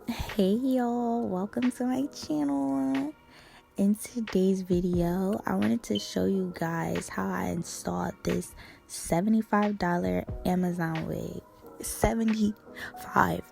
Hey y'all, welcome to my channel. In today's video, I wanted to show you guys how I installed this $75 Amazon wig. $75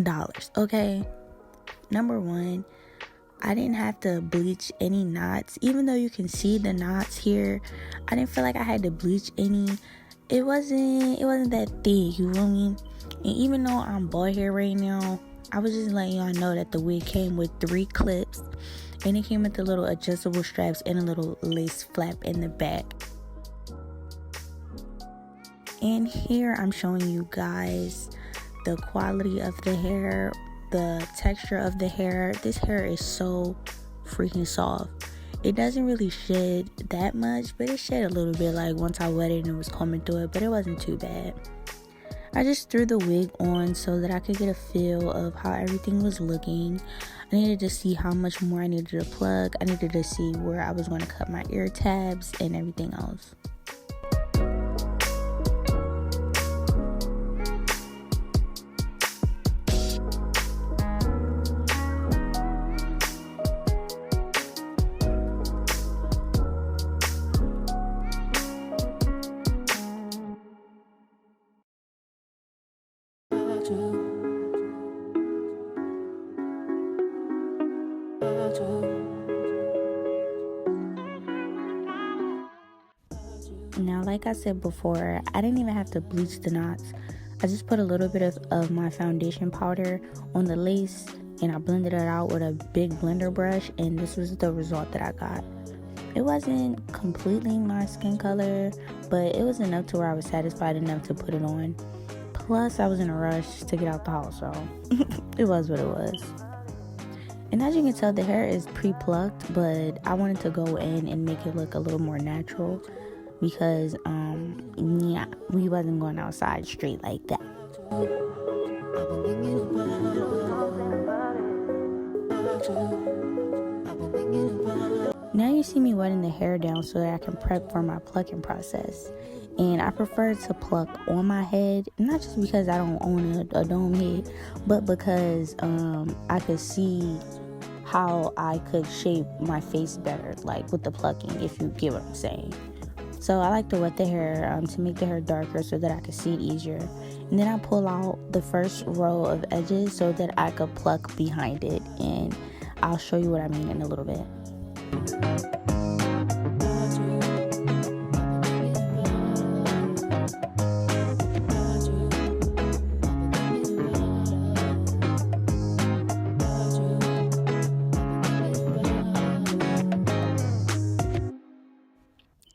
dollars, okay? Number one, I didn't have to bleach any knots. Even though you can see the knots here, I didn't feel like I had to bleach any. It wasn't that thick, you feel me? And even though I'm bald hair right now, I was just letting y'all know that the wig came with 3 clips, and it came with the little adjustable straps and a little lace flap in the back. And here I'm showing you guys the quality of the hair, the texture of the hair. This hair is so freaking soft. It doesn't really shed that much, but it shed a little bit, like once I wet it and it was combing through it, but it wasn't too bad. I just threw the wig on so that I could get a feel of how everything was looking. I needed to see how much more I needed to plug. I needed to see where I was going to cut my ear tabs and everything else. Now, like I said before, I didn't even have to bleach the knots. I just put a little bit of my foundation powder on the lace, and I blended it out with a big blender brush, and this was the result that I got. It wasn't completely my skin color, but it was enough to where I was satisfied enough to put it on. Plus, I was in a rush to get out the house, so it was what it was. And as you can tell, the hair is pre-plucked, but I wanted to go in and make it look a little more natural because, yeah, we wasn't going outside straight like that. Now you see me wetting the hair down so that I can prep for my plucking process. And I prefer to pluck on my head, not just because I don't own a dome head, but because I could see how I could shape my face better, like with the plucking, if you get what I'm saying. So I like to wet the hair to make the hair darker so that I can see it easier. And then I pull out the first row of edges so that I could pluck behind it. And I'll show you what I mean in a little bit.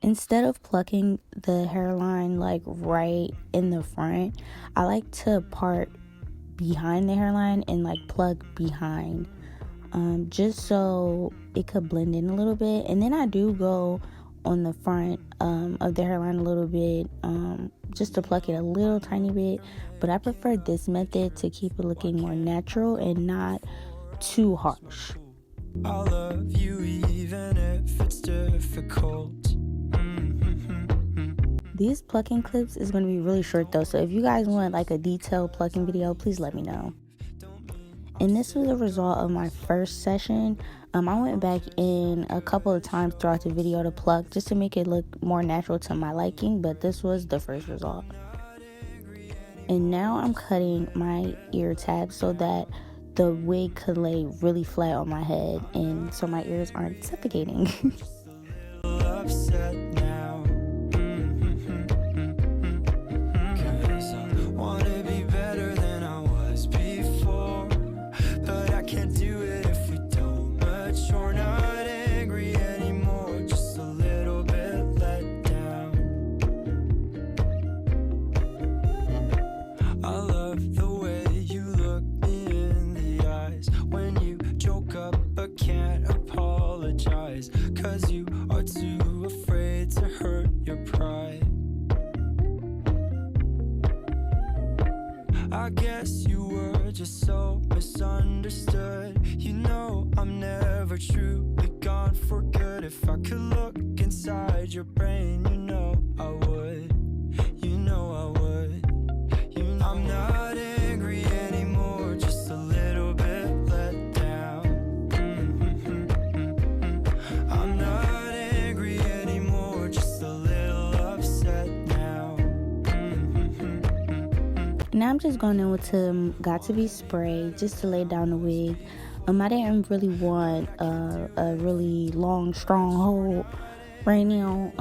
Instead of plucking the hairline like right in the front, I like to part behind the hairline and like plug behind, just so it could blend in a little bit. And then I do go on the front of the hairline a little bit, just to pluck it a little tiny bit. But I prefer this method to keep it looking more natural and not too harsh. I love you even if it's difficult. These plucking clips is going to be really short though, so if you guys want like a detailed plucking video, please let me know. And this was a result of my first session. I went back in a couple of times throughout the video to pluck just to make it look more natural to my liking, but this was the first result. And now I'm cutting my ear tabs so that the wig could lay really flat on my head and so my ears aren't suffocating. Cause you are too afraid to hurt your pride. I guess you were just so misunderstood. You know I'm never truly gone for good. If I could look inside your brain, you know I would. You know I would. You know I'm not angry anymore, just a little. I'm just going in with got to be spray just to lay down the wig. I didn't really want a really long strong hold right now.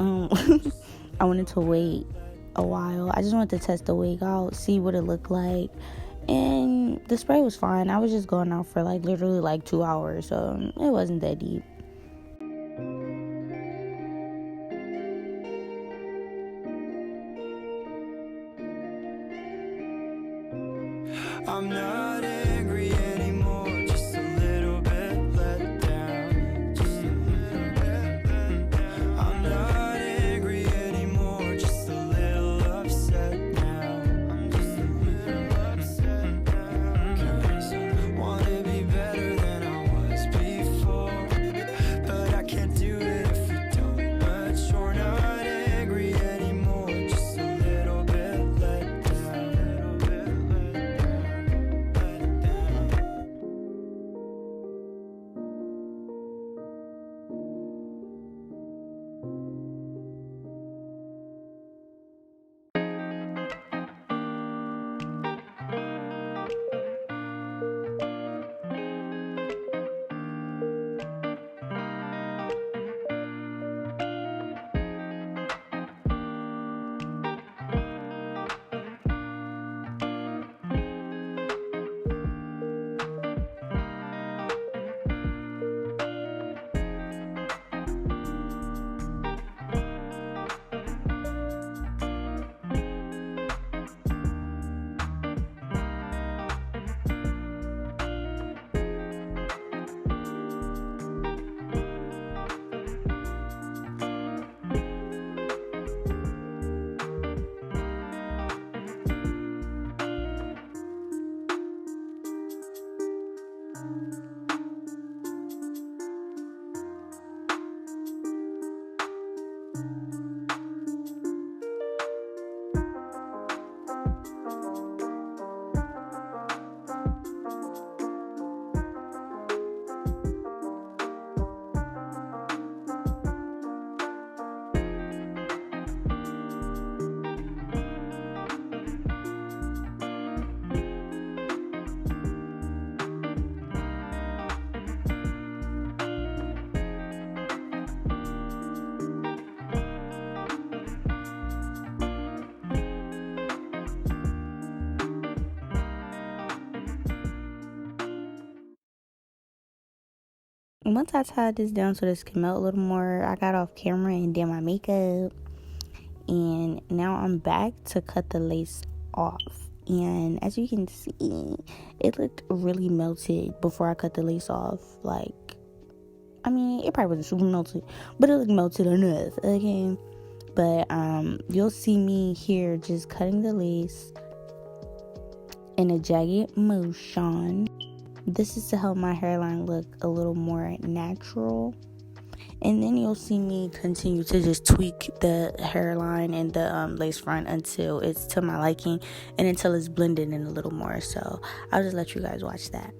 I wanted to wait a while. I just wanted to test the wig out, see what it looked like, and the spray was fine. I was just going out for like literally like 2 hours, so it wasn't that deep. I'm not angry anymore, just a little bit let down. Just a little bit. I'm not angry anymore, just a little upset now. I'm just a little upset now. 'Cause I wanna be better than I was before, but I can't do it if you don't. But you're not angry anymore, just a little bit let down. Once I tied this down so this can melt a little more, I got off camera and did my makeup, and now I'm back to cut the lace off. And as you can see, it looked really melted before I cut the lace off. Like, I mean, it probably wasn't super melted, but it looked melted enough, okay? But you'll see me here just cutting the lace in a jagged motion. This is to help my hairline look a little more natural. And then you'll see me continue to just tweak the hairline and the lace front until it's to my liking and until it's blended in a little more. So I'll just let you guys watch that.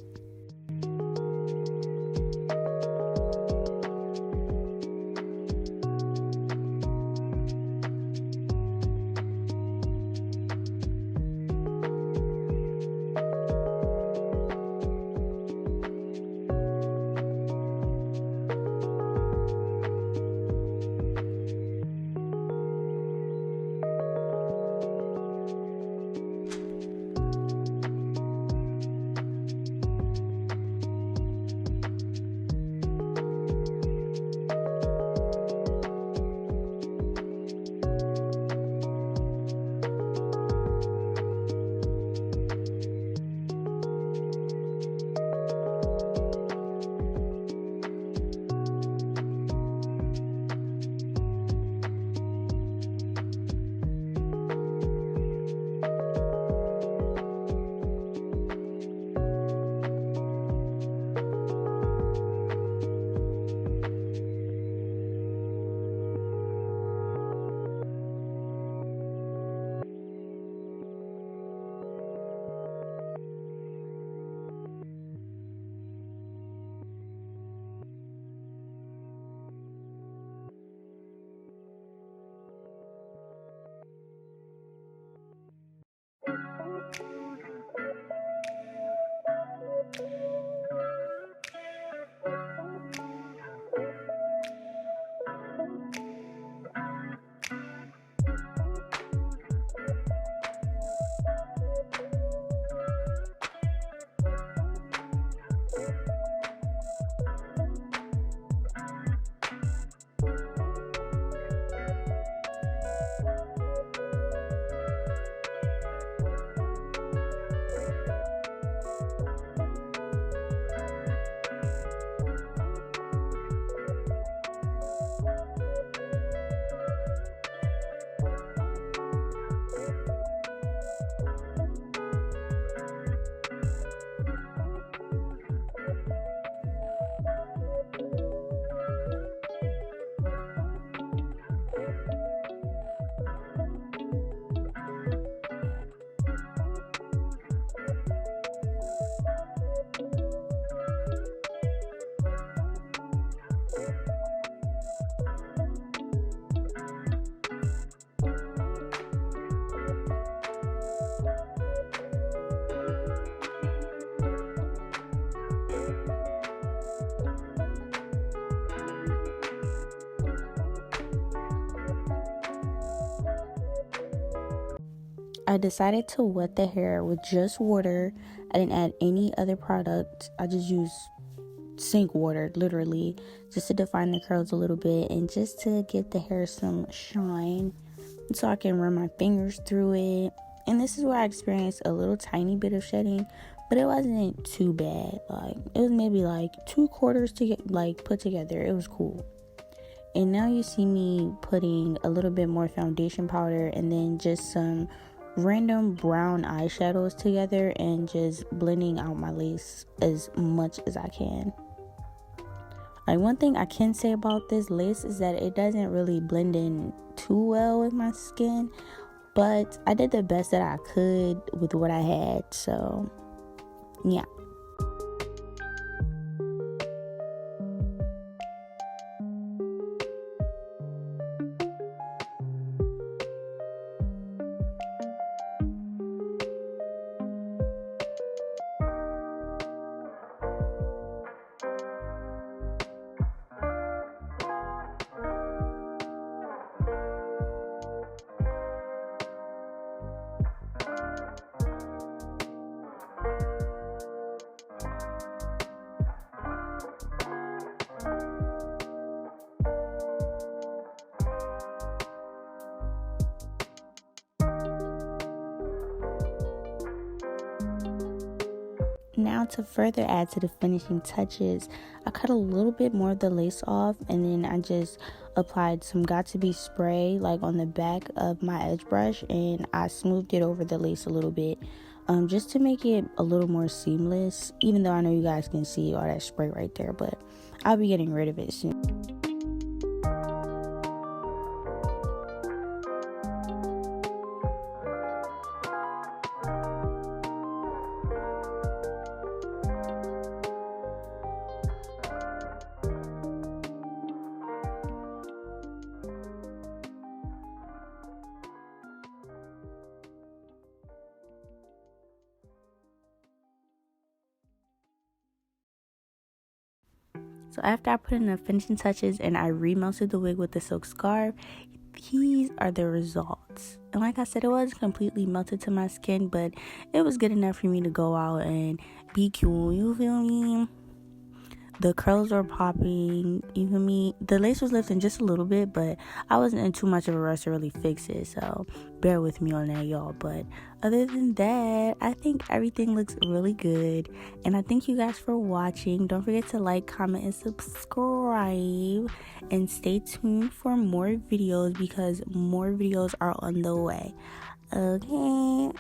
I decided to wet the hair with just water. I didn't add any other product. I just used sink water, literally, just to define the curls a little bit and just to give the hair some shine so I can run my fingers through it. And this is where I experienced a little tiny bit of shedding, but it wasn't too bad. Like, it was maybe like 2/4 to get like put together. It was cool. And now you see me putting a little bit more foundation powder and then just some random brown eyeshadows together and just blending out my lace as much as I can. Like, one thing I can say about this lace is that it doesn't really blend in too well with my skin, but I did the best that I could with what I had, so yeah. Now, to further add to the finishing touches, I cut a little bit more of the lace off, and then I just applied some Got2b spray like on the back of my edge brush, and I smoothed it over the lace a little bit, just to make it a little more seamless, even though I know you guys can see all that spray right there, but I'll be getting rid of it soon. So after I put in the finishing touches and I remelted the wig with the silk scarf, these are the results. And like I said, it wasn't completely melted to my skin, but it was good enough for me to go out and be cool, you feel me? The curls were popping, you feel me? The lace was lifting just a little bit, but I wasn't in too much of a rush to really fix it, so bear with me on that, y'all. But other than that, I think everything looks really good, and I thank you guys for watching. Don't forget to like, comment, and subscribe, and stay tuned for more videos because more videos are on the way. Okay.